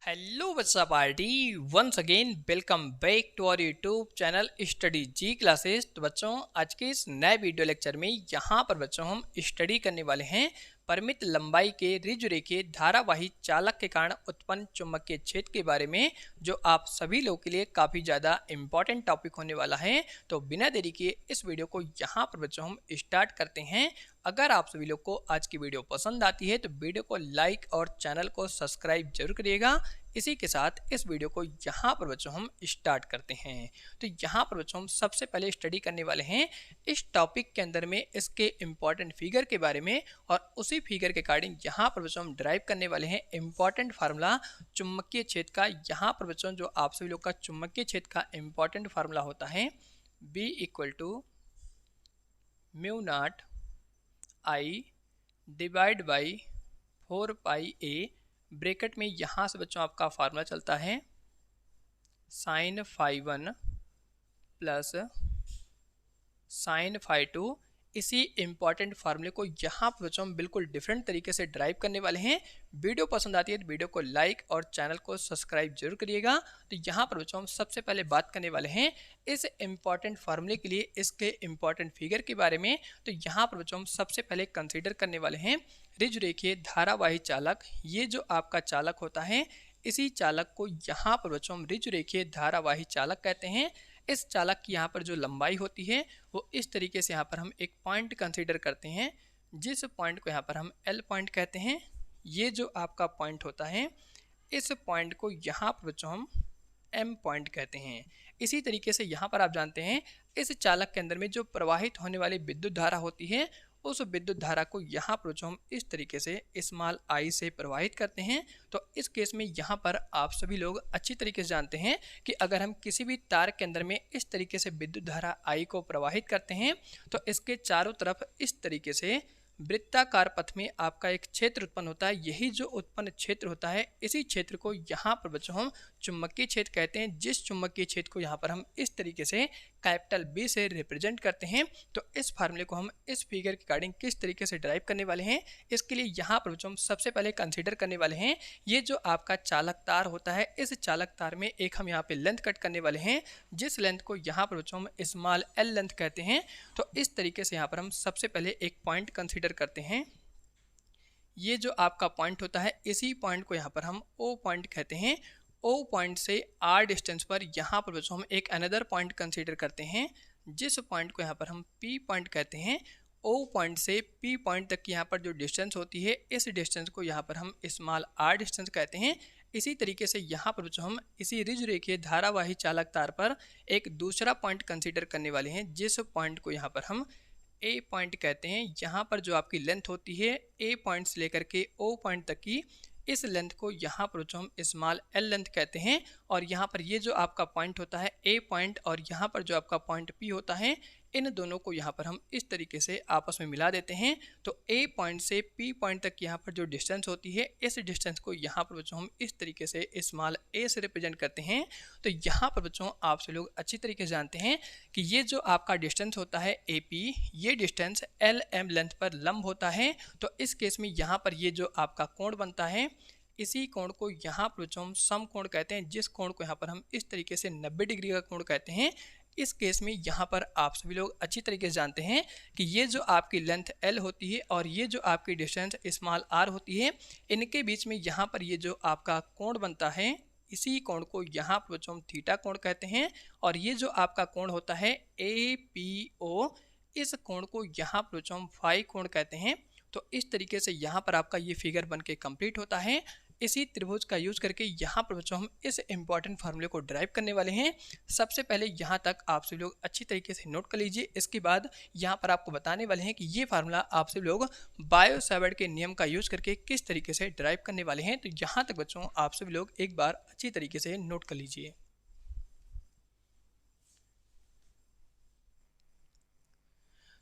Hello बच्चा party once again welcome back to our YouTube channel study ji classes. तो बच्चों आज के इस नए वीडियो लेक्चर में यहाँ पर बच्चों हम स्टडी करने वाले हैं परिमित लंबाई के ऋजुरेखीय धारावाही चालक के कारण उत्पन्न चुंबकीय क्षेत्र के बारे में, जो आप सभी लोगों के लिए काफ़ी ज़्यादा इम्पॉर्टेंट टॉपिक होने वाला है। तो बिना देरी किए इस वीडियो को यहाँ पर बच्चों हम स्टार्ट करते हैं। अगर आप सभी लोग को आज की वीडियो पसंद आती है तो वीडियो को लाइक और चैनल को सब्सक्राइब जरूर करिएगा। इसी के साथ इस वीडियो को यहाँ पर बच्चों हम स्टार्ट करते हैं। तो यहाँ पर बच्चों हम सबसे पहले स्टडी करने वाले हैं इस टॉपिक के अंदर में इसके इम्पॉर्टेंट फिगर के बारे में, और उसी फिगर के अकॉर्डिंग यहाँ पर बच्चों हम ड्राइव करने वाले हैं इम्पॉर्टेंट फार्मूला चुंबकीय क्षेत्र का। यहाँ पर बच्चों जो आप सभी लोग का चुंबकीय क्षेत्र का इम्पॉर्टेंट फार्मूला होता है B = mu naught I divide by 4πa, bracket में यहाँ से बच्चों आपका फार्मूला चलता है sin φ1 प्लस sin φ2। इसी इंपॉर्टेंट फार्मूले को यहाँ पर बच्चों हम बिल्कुल डिफरेंट तरीके से ड्राइव करने वाले हैं। वीडियो पसंद आती है तो वीडियो को लाइक और चैनल को सब्सक्राइब जरूर करिएगा। तो यहाँ पर बच्चों हम सबसे पहले बात करने वाले हैं इस इंपॉर्टेंट फार्मूले के लिए इसके इंपॉर्टेंट फिगर के बारे में। तो यहाँ पर बच्चों हम सबसे पहले कंसीडर करने वाले हैं ऋजुरेखीय धारावाही चालक। ये जो आपका चालक होता है, इसी चालक को यहाँ पर बच्चों हम ऋजुरेखीय धारावाही चालक कहते हैं। इस चालक की यहाँ पर जो लंबाई होती है वो इस तरीके से यहाँ पर हम एक पॉइंट कंसीडर करते हैं, जिस पॉइंट को यहाँ पर हम L पॉइंट कहते हैं। ये जो आपका पॉइंट होता है, इस पॉइंट को यहाँ पर बच्चों हम M पॉइंट कहते हैं। इसी तरीके से यहाँ पर आप जानते हैं इस चालक के अंदर में जो प्रवाहित होने वाली विद्युत धारा होती है, उस विद्युत धारा को यहाँ पर जो हम इस तरीके से स्मॉल I से प्रवाहित करते हैं। तो इस केस में यहाँ पर आप सभी लोग अच्छी तरीके से जानते हैं कि अगर हम किसी भी तार के अंदर में इस तरीके से विद्युत धारा I को प्रवाहित करते हैं तो इसके चारों तरफ इस तरीके से वृत्ताकार पथ में आपका एक क्षेत्र उत्पन्न होता है। यही जो उत्पन्न क्षेत्र होता है, इसी क्षेत्र को यहाँ पर बच्चों हम चुंबकीय क्षेत्र कहते हैं। जिस चुंबकीय क्षेत्र को यहाँ पर हम इस तरीके से कैपिटल B से रिप्रेजेंट करते हैं। तो इस फार्मूले को हम इस फिगर के अकॉर्डिंग किस तरीके से ड्राइव करने वाले हैं, इसके लिए यहाँ पर बच्चों हम सबसे पहले कंसीडर करने वाले हैं ये जो आपका चालक तार होता है। इस चालक तार में एक हम यहाँ पे लेंथ कट करने वाले हैं, जिस लेंथ को यहाँ पर बच्चों हम स्मॉल L लेंथ कहते हैं। तो इस तरीके से यहाँ पर हम सबसे पहले एक पॉइंट कंसीडर करते हैं। ये जो आपका पॉइंट होता है, इसी पॉइंट को यहाँ पर हम O पॉइंट कहते हैं। O पॉइंट से R डिस्टेंस पर यहाँ पर बच्चों हम एक अनदर पॉइंट कंसीडर करते हैं, जिस पॉइंट को यहाँ पर हम P पॉइंट कहते हैं। O पॉइंट से P पॉइंट तक की यहाँ पर जो डिस्टेंस होती है, इस डिस्टेंस को यहाँ पर हम स्मॉल r डिस्टेंस कहते हैं। इसी तरीके से यहाँ पर बच्चों हम इसी ऋजुरेखीय धारावाही चालक तार पर एक दूसरा पॉइंट कंसीडर करने वाले हैं, जिस पॉइंट को यहाँ पर हम A पॉइंट कहते हैं। यहाँ पर जो आपकी लेंथ होती है A पॉइंट से लेकर के O पॉइंट तक की, इस लेंथ को यहाँ पर जो हम स्मॉल L लेंथ कहते हैं। और यहाँ पर ये जो आपका पॉइंट होता है A पॉइंट, और यहाँ पर जो आपका पॉइंट P होता है, इन दोनों को यहाँ पर हम इस तरीके से आपस में मिला देते हैं। तो A पॉइंट से P पॉइंट तक यहाँ पर जो डिस्टेंस होती है, इस डिस्टेंस को यहाँ पर बच्चों हम इस तरीके से स्मॉल a से रिप्रेजेंट करते हैं। तो यहाँ पर बच्चों आप से लोग अच्छी तरीके से जानते हैं कि ये जो आपका डिस्टेंस होता है AP, ये डिस्टेंस LM लेंथ पर लंब होता है। तो इस केस में यहाँ पर ये जो आपका कोण बनता है, इसी कोण को यहाँ पर बच्चों हम समकोण कहते हैं, जिस कोण को यहाँ पर हम इस तरीके से 90 डिग्री का कोण कहते हैं। इस केस में यहाँ पर आप सभी लोग अच्छी तरीके से जानते हैं कि ये जो आपकी लेंथ L होती है और ये जो आपकी डिस्टेंस स्मॉल r होती है, इनके बीच में यहाँ पर ये जो आपका कोण बनता है, इसी कोण को यहाँ पर बच्चों हम थीटा कोण कहते हैं। और ये जो आपका कोण होता है APO, इस कोण को यहाँ पर बच्चों हम फाई कोण कहते हैं। तो इस तरीके से यहाँ पर आपका ये फिगर बन के कंप्लीट होता है। इसी त्रिभुज का यूज करके यहाँ पर बच्चों हम इस इंपॉर्टेंट फार्मूले को ड्राइव करने वाले हैं। सबसे पहले यहाँ तक आप सभी लोग अच्छी तरीके से नोट कर लीजिए। इसके बाद यहाँ पर आपको बताने वाले हैं कि ये फार्मूला आप सभी लोग बायो सावर्ट के नियम का यूज करके किस तरीके से ड्राइव करने वाले हैं। तो यहाँ तक बच्चों आप सभी लोग एक बार अच्छी तरीके से नोट कर लीजिए।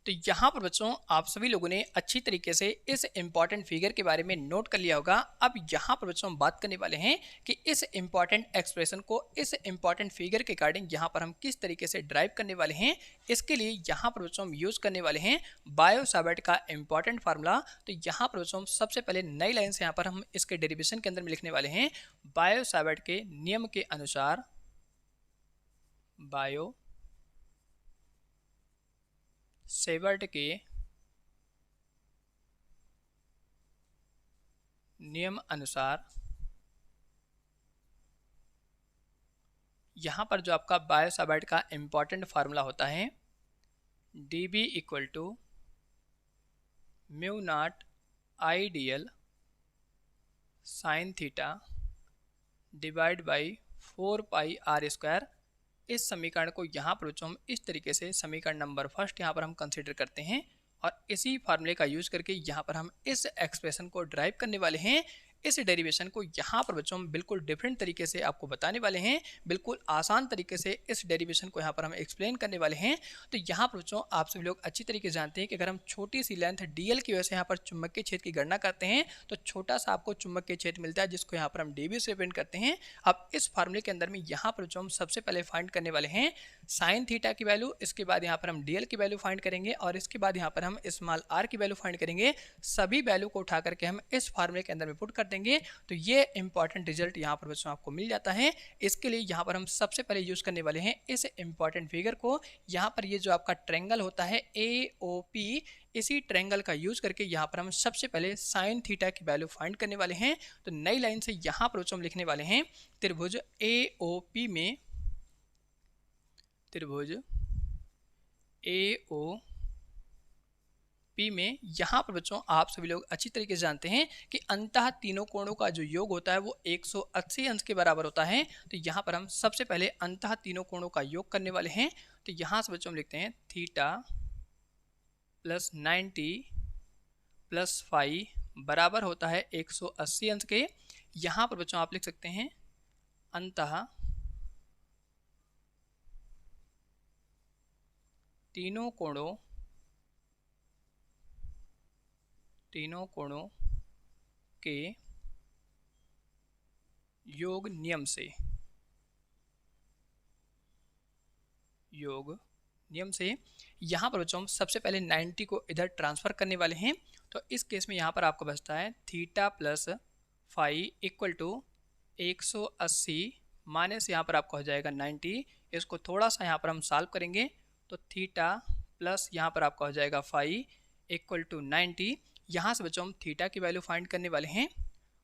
तो यहाँ पर बच्चों आप सभी लोगों ने अच्छी तरीके से इस इम्पॉर्टेंट फिगर के बारे में नोट कर लिया होगा। अब यहाँ पर बच्चों हम बात करने वाले हैं कि इस इम्पॉर्टेंट एक्सप्रेशन को इस इम्पॉर्टेंट फिगर के अकॉर्डिंग यहाँ पर हम किस तरीके से ड्राइव करने वाले हैं। इसके लिए यहाँ पर बच्चों हम यूज़ करने वाले हैं बायो-सावर्ट का इम्पॉर्टेंट फार्मूला। तो यहाँ पर बच्चों हम सबसे पहले नई लाइन से यहाँ पर हम इसके डेरिवेशन के अंदर में लिखने वाले हैं बायो-सावर्ट के नियम के अनुसार, बायो-सावर्ट के नियम अनुसार यहाँ पर जो आपका बायो-सावर्ट का इम्पॉर्टेंट फार्मूला होता है dB equal to mu not ideal sine theta divide by 4 pi r square. इस समीकरण को यहाँ पर बच्चों हम इस तरीके से समीकरण नंबर फर्स्ट यहाँ पर हम कंसीडर करते हैं और इसी फार्मूले का यूज करके यहाँ पर हम इस एक्सप्रेशन को ड्राइव करने वाले हैं। इस डेरिवेशन को यहाँ पर बच्चों हम बिल्कुल डिफरेंट तरीके से आपको बताने वाले हैं, बिल्कुल आसान तरीके से इस डेरिवेशन को यहाँ पर हम एक्सप्लेन करने वाले हैं। तो यहाँ पर बच्चों आप सभी लोग अच्छी तरीके से जानते हैं कि अगर हम छोटी सी लेंथ dl की वजह से यहाँ पर चुंबकीय क्षेत्र की गणना करते हैं तो छोटा सा आपको चुंबकीय क्षेत्र मिलता है जिसको यहाँ पर हम dB से रिप्रेजेंट करते हैं। अब इस फार्मूले के अंदर में यहाँ पर बच्चों हम सबसे पहले फाइंड करने वाले हैं साइन थीटा की वैल्यू, इसके बाद यहाँ पर हम dl की वैल्यू फाइंड करेंगे और इसके बाद यहाँ पर हम स्मॉल r की वैल्यू फाइंड करेंगे। सभी वैल्यू को उठा करके हम इस फार्मूले के अंदर में पुट कर देंगे तो ये इंपॉर्टेंट रिजल्ट यहाँ पर बच्चों आपको मिल जाता है। इसके लिए यहाँ पर हम सबसे पहले यूज करने वाले हैं इस इंपॉर्टेंट फिगर को। यहाँ पर ये जो आपका ट्रायंगल होता है AOP, इसी ट्रायंगल का यूज करके यहाँ पर हम सबसे पहले साइन थीटा की वैल्यू फाइंड करने वाले हैं। तो नई लाइन से यहाँ पर बच्चों हम लिखने वाले हैं त्रिभुज AOP में, त्रिभुज AOP में यहाँ पर बच्चों आप सभी लोग अच्छी तरीके से जानते हैं कि अंततः तीनों कोणों का जो योग होता है वो 180 अंश के बराबर होता है। तो यहाँ पर हम सबसे पहले अंततः तीनों कोणों का योग करने वाले हैं। तो यहाँ से बच्चों हम लिखते हैं थीटा प्लस 90 प्लस फाई बराबर होता है 180 अंश के। यहाँ पर बच्चों आप लिख सकते हैं अंततः तीनों कोणों के योग नियम से यहाँ पर बच्चों हम सबसे पहले 90 को इधर ट्रांसफ़र करने वाले हैं। तो इस केस में यहाँ पर आपको बचता है theta plus phi equal to 180 minus यहाँ पर आपको हो जाएगा 90। इसको थोड़ा सा यहाँ पर हम सॉल्व करेंगे तो थीटा प्लस यहाँ पर आपका हो जाएगा फाई इक्वल टू 90। यहाँ से बच्चों हम थीटा की वैल्यू फाइंड करने वाले हैं।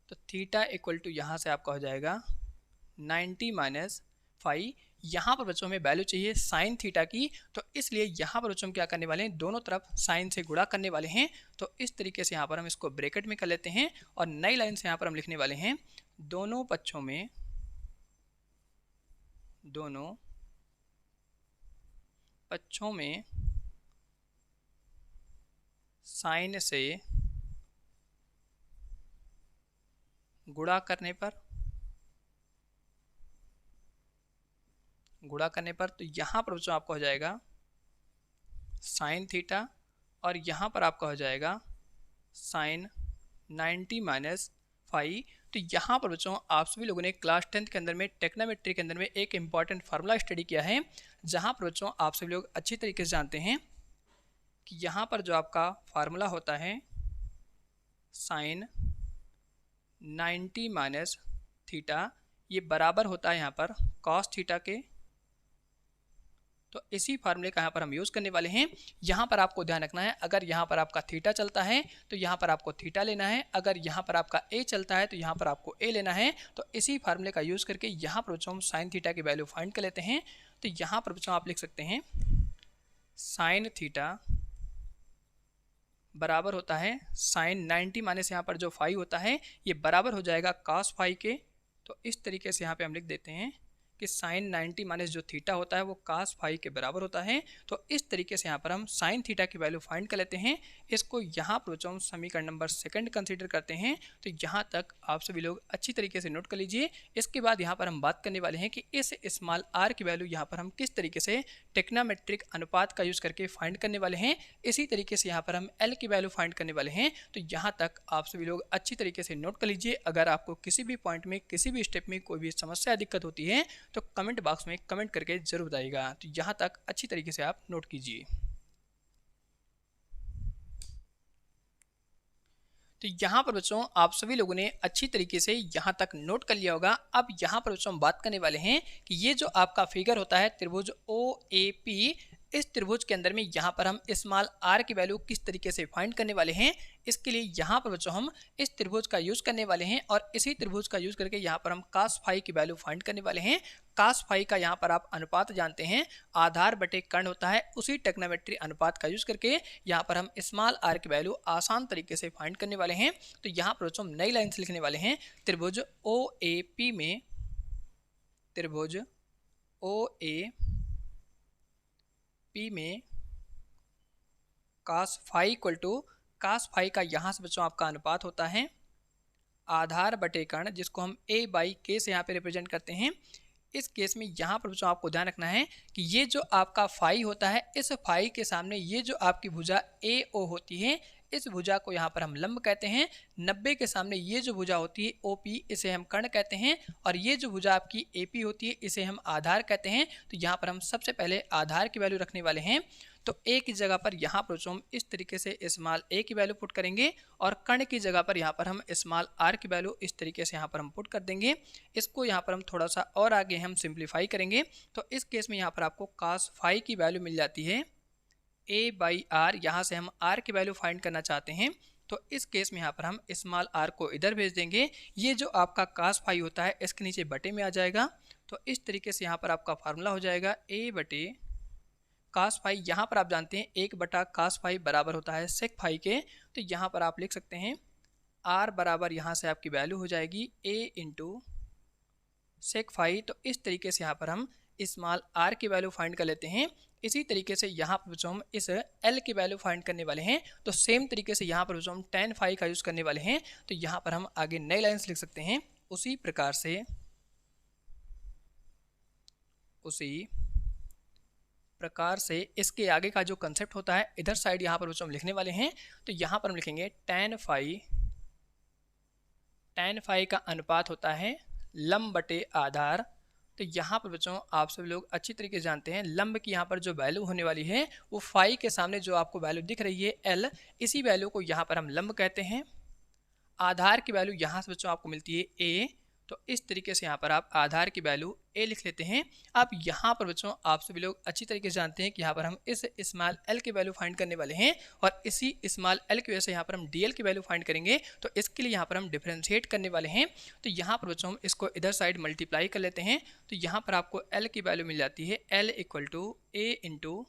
तो थीटा इक्वल टू यहाँ से आपका हो जाएगा 90 माइनस फाई। यहाँ पर बच्चों हमें वैल्यू चाहिए साइन थीटा की, तो इसलिए यहाँ पर बच्चों हम क्या करने वाले हैं, दोनों तरफ साइन से गुणा करने वाले हैं। तो इस तरीके से यहाँ पर हम इसको ब्रैकेट में कर लेते हैं और नई लाइन से यहाँ पर हम लिखने वाले हैं दोनों पक्षों में साइन से गुणा करने पर तो यहाँ पर बच्चों आपका हो जाएगा साइन थीटा और यहाँ पर आपका हो जाएगा साइन 90 माइनस फाई। तो यहाँ पर बच्चों आप सभी लोगों ने क्लास 10th के अंदर में टेक्नोमेट्री के अंदर में एक इम्पॉर्टेंट फार्मूला स्टडी किया है, जहाँ पर बच्चों आप सभी लोग अच्छी तरीके से जानते हैं कि यहाँ पर जो आपका फार्मूला होता है साइन 90 माइनस थीटा, ये बराबर होता है यहाँ पर कॉस थीटा के। तो इसी फार्मूले का यहाँ पर हम यूज़ करने वाले हैं। यहाँ पर आपको ध्यान रखना है, अगर यहाँ पर आपका थीटा चलता है तो यहाँ पर आपको थीटा लेना है, अगर यहाँ पर आपका ए चलता है तो यहाँ पर आपको ए लेना है। तो इसी फार्मूले का यूज़ करके यहाँ पर बच्चों हम साइन थीटा की वैल्यू फाइंड कर लेते हैं। तो यहाँ पर बच्चों आप लिख सकते हैं साइन थीटा बराबर होता है साइन 90 माइनस यहाँ पर जो फाई होता है ये बराबर हो जाएगा कॉस फाई के। तो इस तरीके से यहाँ पे हम लिख देते हैं कि साइन 90 माइनस जो थीटा होता है वो कास फाई के बराबर होता है। तो इस तरीके से यहाँ पर हम साइन थीटा की वैल्यू फाइंड कर लेते हैं। इसको यहाँ पर बच्चों हम समीकरण नंबर 2 कंसीडर करते हैं। तो यहाँ तक आप सभी लोग अच्छी तरीके से नोट कर लीजिए। इसके बाद यहाँ पर हम बात करने वाले हैं कि इस स्मॉल आर की वैल्यू यहाँ पर हम किस तरीके से टेक्नामेट्रिक अनुपात का यूज करके फाइंड करने वाले हैं। इसी तरीके से यहाँ पर हम एल की वैल्यू फाइंड करने वाले हैं। तो यहाँ तक आप सभी लोग अच्छी तरीके से नोट कर लीजिए। अगर आपको किसी भी पॉइंट में किसी भी स्टेप में कोई भी समस्या दिक्कत होती है तो कमेंट बॉक्स में कमेंट करके जरूर बताइएगा। तो यहाँ तक अच्छी तरीके से आप नोट कीजिए। तो यहाँ पर बच्चों आप सभी लोगों ने अच्छी तरीके से यहाँ तक नोट कर लिया होगा। अब यहाँ पर बच्चों हम बात करने वाले हैं कि ये जो आपका फिगर होता है त्रिभुज OAP, इस त्रिभुज के अंदर में यहाँ पर हम स्मॉल आर की वैल्यू किस तरीके से फाइंड करने वाले हैं। इसके लिए यहाँ पर बच्चों हम इस त्रिभुज का यूज करने वाले हैं और इसी त्रिभुज का यूज करके यहाँ पर हम कास फाई की वैल्यू फाइंड करने वाले हैं। कास फाई का यहाँ पर आप अनुपात जानते हैं, आधार बटे कर्ण होता है। उसी टेक्नोमेट्री अनुपात का यूज करके यहाँ पर हम स्मॉल आर की वैल्यू आसान तरीके से फाइंड करने वाले हैं। तो यहाँ पर बच्चों हम नई लाइन से लिखने वाले हैं त्रिभुज OAP में, त्रिभुज OAP में cos phi equal to, cos phi का यहाँ से बच्चों आपका अनुपात होता है आधार बटे कर्ण, जिसको हम A/K से यहाँ पे रिप्रेजेंट करते हैं। इस केस में यहाँ पर बच्चों आपको ध्यान रखना है कि ये जो आपका फाई होता है, इस फाई के सामने ये जो आपकी भुजा AO होती है, इस भुजा को यहाँ पर हम लंब कहते हैं। 90 के सामने ये जो भुजा होती है OP, इसे हम कर्ण कहते हैं। और ये जो भुजा आपकी AP होती है, इसे हम आधार कहते हैं। तो यहाँ पर हम सबसे पहले आधार की वैल्यू रखने वाले हैं। तो A की जगह पर यहाँ पर हम इस तरीके से स्मॉल a की वैल्यू पुट करेंगे और कर्ण की जगह पर यहाँ पर हम स्मॉल r की वैल्यू इस तरीके से यहाँ पर हम पुट कर देंगे। इसको यहाँ पर हम थोड़ा सा और आगे हम सिंप्लीफाई करेंगे। तो इस केस में यहाँ पर आपको कास फाई की वैल्यू मिल जाती है A/R। यहाँ से हम r की वैल्यू फाइंड करना चाहते हैं। तो इस केस में यहाँ पर हम स्मॉल r को इधर भेज देंगे। ये जो आपका कास फाई होता है इसके नीचे बटे में आ जाएगा। तो इस तरीके से यहाँ पर आपका फार्मूला हो जाएगा A बटे कास फाई। यहाँ पर आप जानते हैं 1 बटा कास फाई बराबर होता है सेक फाई के। तो यहाँ पर आप लिख सकते हैं R बराबर, यहाँ से आपकी वैल्यू हो जाएगी A इंटू सेक फाई। तो इस तरीके से यहाँ पर हम स्मॉल r की वैल्यू फाइंड कर लेते हैं। इसी तरीके से यहाँ पर बच्चों हम इस L की वैल्यू फाइंड करने वाले हैं। तो सेम तरीके से यहाँ पर बच्चों हम tan फाई का यूज़ करने वाले हैं। तो यहाँ पर हम आगे नई लाइन्स लिख सकते हैं। उसी प्रकार से इसके आगे का जो कंसेप्ट होता है इधर साइड यहाँ पर बच्चों हम लिखने वाले हैं। तो यहाँ पर हम लिखेंगे tan फाई का अनुपात होता है लंब बटे आधार। तो यहाँ पर बच्चों आप सभी लोग अच्छी तरीके से जानते हैं लंब की यहाँ पर जो वैल्यू होने वाली है वो फाई के सामने जो आपको वैल्यू दिख रही है L, इसी वैल्यू को यहाँ पर हम लंब कहते हैं। आधार की वैल्यू यहाँ से बच्चों आपको मिलती है A। तो इस तरीके से यहाँ पर आप आधार की वैल्यू A लिख लेते हैं। अब यहाँ पर बच्चों आप सभी लोग अच्छी तरीके से जानते हैं कि यहाँ पर हम इस स्मॉल l की वैल्यू फाइंड करने वाले हैं और इसी स्मॉल l की वजह से यहाँ पर हम dl की वैल्यू फाइंड करेंगे। तो इसके लिए यहाँ पर हम डिफरेंशिएट करने वाले हैं। तो यहाँ पर बच्चों हम इसको इधर साइड मल्टीप्लाई कर लेते हैं। तो यहाँ पर आपको l की वैल्यू मिल जाती है L equal to A into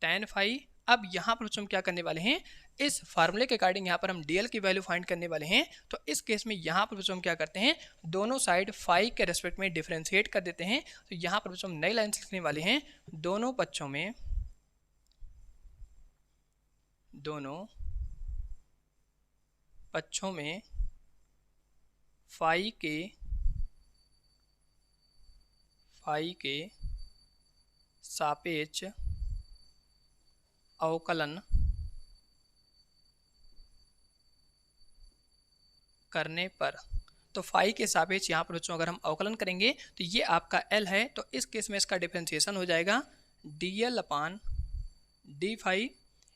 tan phi. अब यहाँ पर बच्चों हम क्या करने वाले हैं, इस फार्मूले के अकॉर्डिंग यहाँ पर हम dl की वैल्यू फाइंड करने वाले हैं। तो इस केस में यहाँ पर बच्चों हम क्या करते हैं, दोनों साइड फाई के रेस्पेक्ट में डिफरेंशिएट कर देते हैं। तो यहाँ पर बच्चों हम नई लाइन लिखने वाले हैं, दोनों पक्षों में फाई के सापेक्ष अवकलन करने पर, तो फाई के सापेक्ष यहाँ पर बच्चों अगर हम अवकलन करेंगे तो ये आपका L है। तो इस केस में इसका डिफरेंशिएशन हो जाएगा dl upon d phi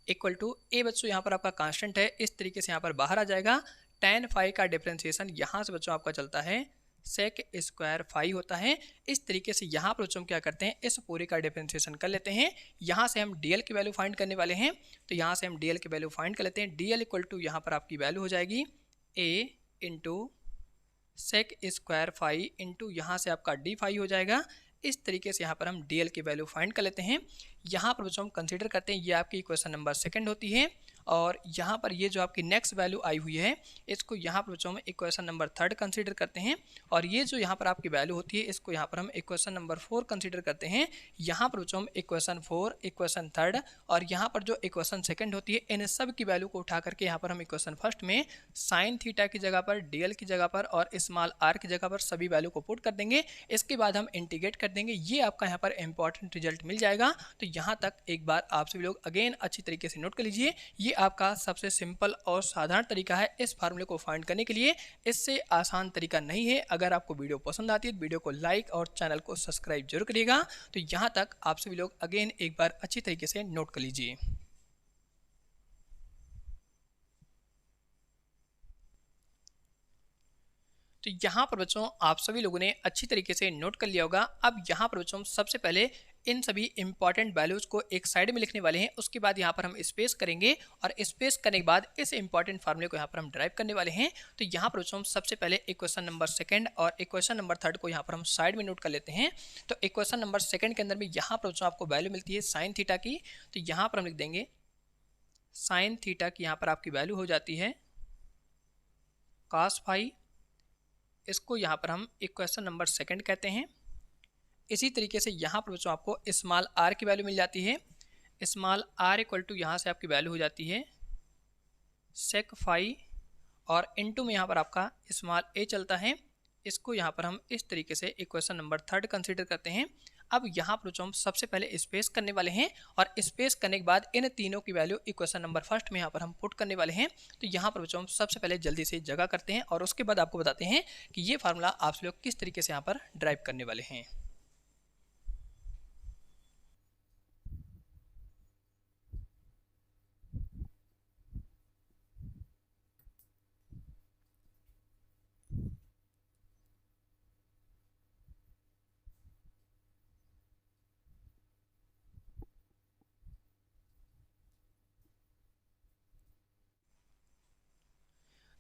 equal to A। बच्चों यहाँ पर आपका कांस्टेंट है, इस तरीके से यहाँ पर बाहर आ जाएगा। tan फाई का डिफरेंशिएशन यहाँ से बच्चों आपका चलता है सेक स्क्वायर फाई होता है। इस तरीके से यहाँ पर बच्चों क्या करते हैं, इस पूरे का डिफरेंशिएशन कर लेते हैं। यहाँ से हम dl की वैल्यू फाइंड करने वाले हैं। तो यहाँ से हम dl की वैल्यू फाइंड कर लेते हैं। dl इक्वल टू यहाँ पर आपकी वैल्यू हो जाएगी A into sec square phi into यहाँ से आपका d फाई हो जाएगा। इस तरीके से यहाँ पर हम dl की वैल्यू फाइंड कर लेते हैं। यहाँ पर बच्चों हम कंसीडर करते हैं ये आपकी इक्वेशन नंबर 2 होती है और यहाँ पर ये जो आपकी नेक्स्ट वैल्यू आई हुई है इसको यहाँ पर बच्चों हम इक्वेशन नंबर 3 कंसीडर करते हैं, और ये जो यहाँ पर आपकी वैल्यू होती है इसको यहाँ पर हम इक्वेशन नंबर 4 कंसीडर करते हैं। यहाँ पर बच्चों हम इक्वेशन 4, इक्वेशन 3 और यहाँ पर जो इक्वेशन 2 होती है इन सब की वैल्यू को उठा करके यहाँ पर हम इक्वेशन 1 में साइन थीटा की जगह पर, डीएल की जगह पर और स्मॉल आर की जगह पर सभी वैल्यू को पुट कर देंगे। इसके बाद हम इंटीग्रेट कर देंगे, ये आपका यहाँ पर इंपॉर्टेंट रिजल्ट मिल जाएगा। तो यहाँ तक एक बार आप सभी लोग अगेन अच्छी तरीके से नोट कर लीजिए, ये आपका सबसे सिंपल और साधारण तरीका है इस फार्मूले को फाइंड करने के लिए। इससे आसान तरीका नहीं है। अगर आपको वीडियो पसंद आती है तो वीडियो को लाइक और चैनल को सब्सक्राइब जरूर करिएगा। तो यहाँ तक आप सभी लोग अगेन एक बार अच्छी तरीके से नोट कर लीजिए। तो यहाँ पर बच्चों आप सभी लोगों ने अच्छी तरीके से नोट कर लिया होगा। अब यहाँ पर बच्चों सबसे पहले इन सभी इंपॉर्टेंट वैल्यूज को एक साइड में लिखने वाले हैं, उसके बाद यहाँ पर हम स्पेस करेंगे और स्पेस करने के बाद इस इंपॉर्टेंट फार्मूले को यहाँ पर हम ड्राइव करने वाले हैं। तो यहाँ पर बच्चों सबसे पहले इक्वेशन नंबर 2 और इक्वेशन नंबर 3 को यहाँ पर हम साइड में नोट कर लेते हैं। तो इक्वेशन नंबर 2 के अंदर में यहाँ पर बच्चों आपको वैल्यू मिलती है साइन थीटा की, तो यहाँ पर हम लिख देंगे साइन थीटा की यहाँ पर आपकी वैल्यू हो जाती है cos फाई। इसको यहाँ पर हम इक्वेशन नंबर 2 कहते हैं। इसी तरीके से यहाँ पर बच्चों आपको स्मॉल आर की वैल्यू मिल जाती है। स्मॉल आर इक्वल टू यहाँ से आपकी वैल्यू हो जाती है सेक फाई, और इनटू में यहाँ पर आपका स्मॉल ए चलता है। इसको यहाँ पर हम इस तरीके से इक्वेशन नंबर 3 कंसीडर करते हैं। अब यहाँ पर बच्चों हम सबसे पहले स्पेस करने वाले हैं और स्पेस करने के बाद इन तीनों की वैल्यू इक्वेशन नंबर 1 में यहाँ पर हम पुट करने वाले हैं। तो यहाँ पर बच्चों हम सबसे पहले जल्दी से जगह करते हैं और उसके बाद आपको बताते हैं कि ये फार्मूला आप लोग किस तरीके से यहाँ पर ड्राइव करने वाले हैं।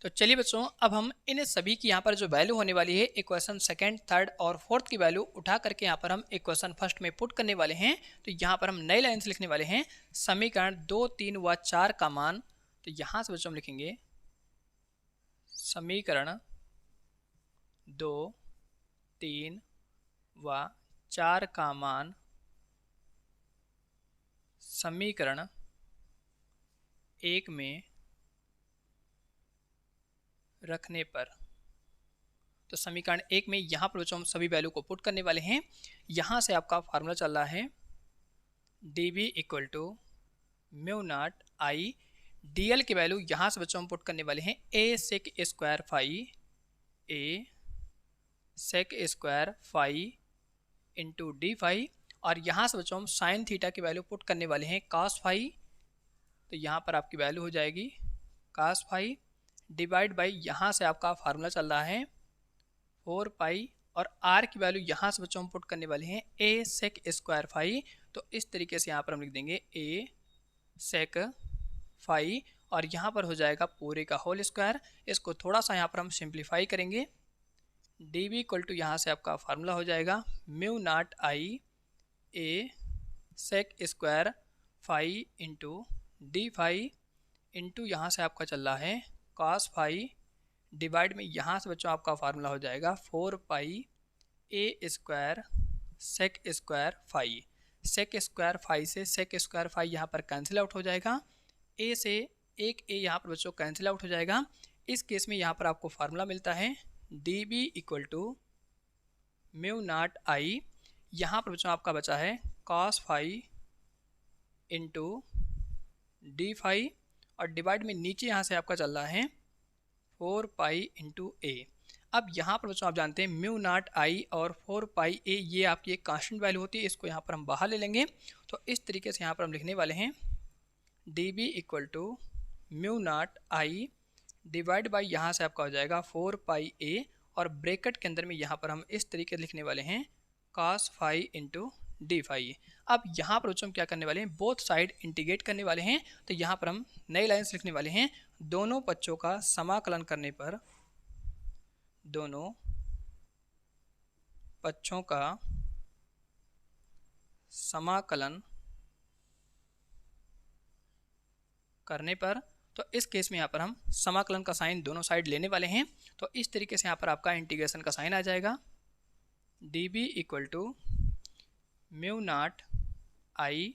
तो चलिए बच्चों अब हम इन सभी की यहाँ पर जो वैल्यू होने वाली है इक्वेशन 2, 3 और 4 की वैल्यू उठा करके यहाँ पर हम इक्वेशन 1 में पुट करने वाले हैं। तो यहाँ पर हम नई लाइन से लिखने वाले हैं समीकरण 2, 3 व 4 का मान। तो यहाँ से बच्चों हम लिखेंगे समीकरण 2, 3 व 4 का मान समीकरण 1 में रखने पर। तो समीकरण 1 में यहाँ पर बच्चों हम सभी वैल्यू को पुट करने वाले हैं। यहाँ से आपका फार्मूला चल रहा है dB equal to mu not I, dl की वैल्यू यहाँ से बच्चों हम पुट करने वाले हैं a sec square phi, a sec square phi into d phi, और यहाँ से बच्चों हम साइन थीटा की वैल्यू पुट करने वाले हैं cos फाई। तो यहाँ पर आपकी वैल्यू हो जाएगी cos फाई डिवाइड बाई यहाँ से आपका फार्मूला चल रहा है 4 पाई, और r की वैल्यू यहाँ से बच्चों हम पुट करने वाले हैं a सेक स्क्वायर फाई। तो इस तरीके से यहाँ पर हम लिख देंगे a सेक फाई और यहाँ पर हो जाएगा पूरे का होल स्क्वायर। इसको थोड़ा सा यहाँ पर हम सिंप्लीफाई करेंगे, dB इक्वल टू यहाँ से आपका फार्मूला हो जाएगा mu not I a sec square phi into d phi into यहाँ से आपका चल रहा है cos फाई डिवाइड में यहाँ से बच्चों आपका फार्मूला हो जाएगा 4 pi a square sec square phi. Sec square phi से सेक स्क्वायर फाई यहाँ पर कैंसिल आउट हो जाएगा, a से एक a यहाँ पर बच्चों कैंसिल आउट हो जाएगा। इस केस में यहाँ पर आपको फार्मूला मिलता है dB equal to mu not I, यहाँ पर बच्चों आपका बचा है cos phi into d phi, और डिवाइड में नीचे यहाँ से आपका चल रहा है 4 पाई इंटू ए। अब यहाँ पर बच्चों आप जानते हैं म्यू नॉट आई और 4 पाई ए ये आपकी एक कांस्टेंट वैल्यू होती है, इसको यहाँ पर हम बाहर ले लेंगे। तो इस तरीके से यहाँ पर हम लिखने वाले हैं dB equal to mu not I divide by यहाँ से आपका हो जाएगा 4 पाई ए, और ब्रैकेट के अंदर में यहाँ पर हम इस तरीके से लिखने वाले हैं cos phi into d phi. अब यहाँ पर बच्चों हम क्या करने वाले हैं, बोथ साइड इंटीग्रेट करने वाले हैं। तो यहाँ पर हम नई लाइन्स लिखने वाले हैं दोनों पक्षों का समाकलन करने पर, दोनों पक्षों का समाकलन करने पर तो इस केस में यहाँ पर हम समाकलन का साइन दोनों साइड लेने वाले हैं। तो इस तरीके से यहाँ पर आपका इंटीग्रेशन का साइन आ जाएगा, dB equal to mu not I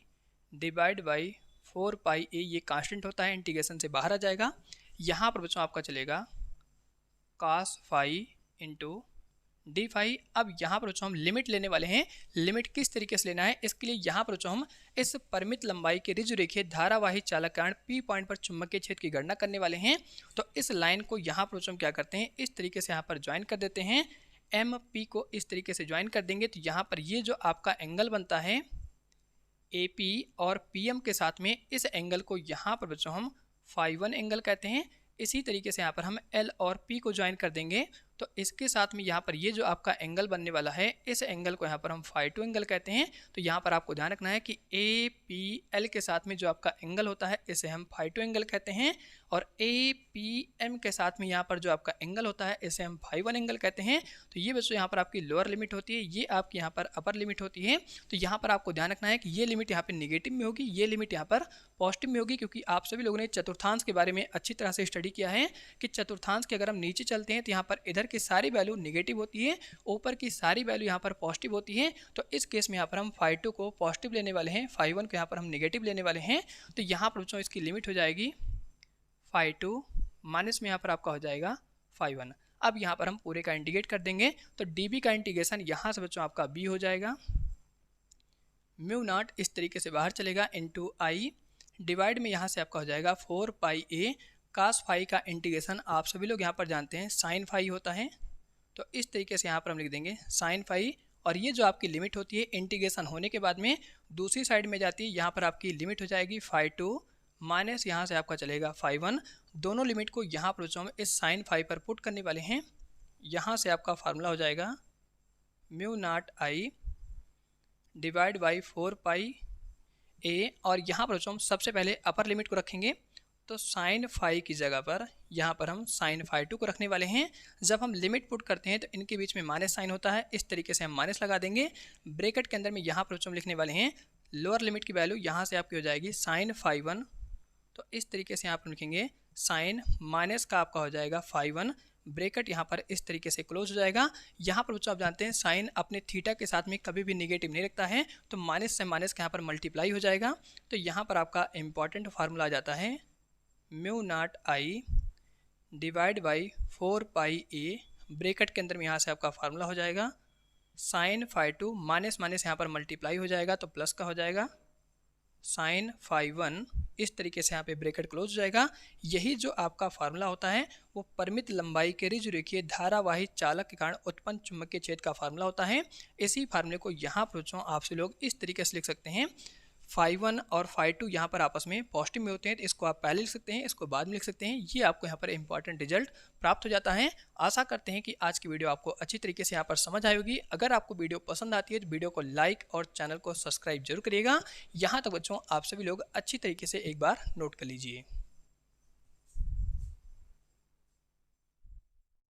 divide by 4 pi A, ये कांस्टेंट होता है, इंटीग्रेशन से बाहर आ जाएगा। यहाँ पर बच्चों आपका चलेगा cos phi into d phi. अब यहाँ पर बच्चों हम लिमिट लेने वाले हैं। लिमिट किस तरीके से लेना है, इसके लिए यहाँ पर बच्चों हम इस परिमित लंबाई के ऋजुरेखीय धारावाही चालक कारण P पॉइंट पर चुंबकीय क्षेत्र की गणना करने वाले हैं। तो इस लाइन को यहाँ पर बच्चों हम क्या करते हैं, इस तरीके से यहाँ पर ज्वाइन कर देते हैं। एम पी को इस तरीके से ज्वाइन कर देंगे तो यहाँ पर ये जो आपका एंगल बनता है ए पी और पी एम के साथ में, इस एंगल को यहाँ पर बच्चों हम फाई 1 एंगल कहते हैं। इसी तरीके से यहाँ पर हम L और P को ज्वाइन कर देंगे तो इसके साथ में यहाँ पर ये जो आपका एंगल बनने वाला है, इस एंगल को यहाँ पर हम फाई 2 एंगल कहते हैं। तो यहाँ पर आपको ध्यान रखना है कि ए पी एल के साथ में जो आपका एंगल होता है इसे हम फाई 2 एंगल कहते हैं, और ए पी एम के साथ में यहाँ पर जो आपका एंगल होता है इसे हम फाई 1 एंगल कहते हैं। तो ये बच्चों यहाँ पर आपकी लोअर लिमिट होती है, ये आपकी यहाँ पर अपर लिमिट होती है। तो यहाँ पर आपको ध्यान रखना है कि ये लिमिट यहाँ पर निगेटिव में होगी, ये लिमिट यहाँ पर पॉजिटिव में होगी, क्योंकि आप सभी लोगों ने चतुर्थांश के बारे में अच्छी तरह से स्टडी किया है कि चतुर्थांश के अगर हम नीचे चलते हैं तो यहाँ पर इधर की सारी वैल्यू निगेटिव होती है, ऊपर की सारी वैल्यू यहाँ पर पॉजिटिव होती है। तो इस केस में यहाँ पर हम फाई 2 को पॉजिटिव लेने वाले हैं, फाई 1 को यहाँ पर हम निगेटिव लेने वाले हैं। तो यहाँ पर बच्चों इसकी लिमिट हो जाएगी फाई 2 माइनस में यहाँ पर आपका हो जाएगा फाई 1। अब यहाँ पर हम पूरे का इंटीग्रेट कर देंगे तो dB का इंटीग्रेशन यहाँ से बच्चों आपका b हो जाएगा, म्यू नॉट इस तरीके से बाहर चलेगा इंटू आई डिवाइड में यहाँ से आपका हो जाएगा 4 पाई ए। कास फाई का इंटीग्रेशन आप सभी लोग यहाँ पर जानते हैं साइन फाई होता है, तो इस तरीके से यहाँ पर हम लिख देंगे साइन फाई। और ये जो आपकी लिमिट होती है इंटीग्रेशन होने के बाद में दूसरी साइड में जाती है, यहाँ पर आपकी लिमिट हो जाएगी फाई 2 माइनस यहाँ से आपका चलेगा फाई 1। दोनों लिमिट को यहाँ पर बच्चों हम इस साइन फाई पर पुट करने वाले हैं। यहाँ से आपका फार्मूला हो जाएगा mu not I divide by 4 pi ए, और यहाँ पर बच्चों हम सबसे पहले अपर लिमिट को रखेंगे तो साइन फाई की जगह पर यहाँ पर हम साइन फाई 2 को रखने वाले हैं। जब हम लिमिट पुट करते हैं तो इनके बीच में माइनस साइन होता है, इस तरीके से हम माइनस लगा देंगे। ब्रैकेट के अंदर में यहाँ पर हम लिखने वाले हैं लोअर लिमिट की वैल्यू यहाँ से आपकी हो जाएगी साइन फाई 1, तो इस तरीके से यहाँ पर लिखेंगे साइन माइनस का आपका हो जाएगा फाई 1, ब्रैकेट यहाँ पर इस तरीके से क्लोज हो जाएगा। यहाँ पर बच्चों आप जानते हैं साइन अपने थीटा के साथ में कभी भी निगेटिव नहीं रखता है, तो माइनस से माइनस का यहाँ पर मल्टीप्लाई हो जाएगा। तो यहाँ पर आपका इंपॉर्टेंट फार्मूला आ जाता है mu naught I divide by 4 pi A, bracket के अंदर में यहाँ से आपका फार्मूला हो जाएगा साइन फाई 2 माइनस माइनस यहाँ पर मल्टीप्लाई हो जाएगा तो प्लस का हो जाएगा साइन फाई 1, इस तरीके से यहाँ पे ब्रैकेट क्लोज हो जाएगा। यही जो आपका फार्मूला होता है वो परिमित लंबाई के ऋजुरेखीय धारावाही चालक के कारण उत्पन्न चुंबकीय क्षेत्र का फार्मूला होता है। इसी फार्मूले को यहाँ पर बच्चों आपसे लोग इस तरीके से लिख सकते हैं, फाई 1 और फाई 2 यहाँ पर आपस में पॉजिटिव में होते हैं, तो इसको आप पहले लिख सकते हैं, इसको बाद में लिख सकते हैं। ये आपको यहाँ पर इंपॉर्टेंट रिजल्ट प्राप्त हो जाता है। आशा करते हैं कि आज की वीडियो आपको अच्छी तरीके से यहाँ पर समझ आई होगी। अगर आपको वीडियो पसंद आती है तो वीडियो को लाइक और चैनल को सब्सक्राइब जरूर करिएगा। यहाँ तक बच्चों आप सभी लोग अच्छी तरीके से एक बार नोट कर लीजिए।